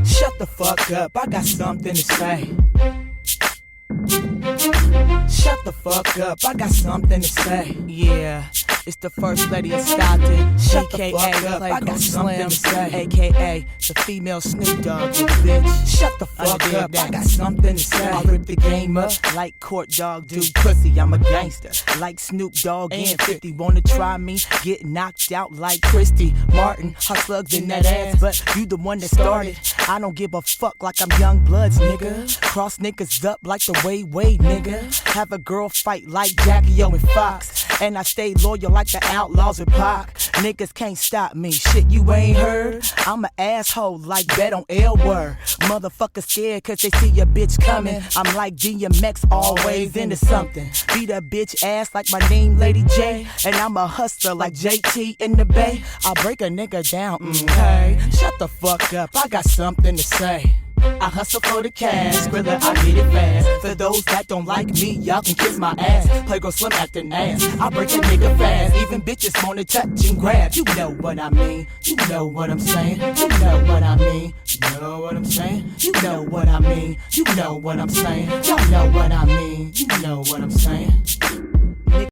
Shut the fuck up, I got something to say. Shut the fuck up, I got something to say. Yeah, it's the first lady of Stockton, Shut the aka fuck up, I got something Slim, to say. aka the female Snoop Dogg, you bitch. Shut the fuck up, I got something to say. I rip the game up like Court Dog do pussy. I'm a gangster like Snoop Dogg and 50. Wanna try me? Get knocked out like Christy Martin. Her slugs in that ass, but you the one that started. I don't give a fuck like I'm Young Bloods, nigga. Cross niggas up like the Way, nigga. Have a girl fight like Jackie O and Fox. And I stay loyal like the Outlaws with Pac. Niggas can't stop me, shit you ain't heard. I'm an asshole like Bet on L Word. Motherfuckers scared cause they see a bitch coming. I'm like DMX, always into something. Beat a bitch ass like my name Lady J. And I'm a hustler like JT in the Bay. I break a nigga down, hey. Shut the fuck up, I got something to say. I hustle for the cash, Skrilla, I get it fast. For those that don't like me, y'all can kiss my ass. Playgirl Slim acting ass, I break a nigga fast. Even bitches wanna touch and grab. You know what I mean, you know what I'm saying. You know what I mean, you know what I'm saying. You know what I mean, you know what I'm saying. Y'all know what I mean, you know what I'm saying.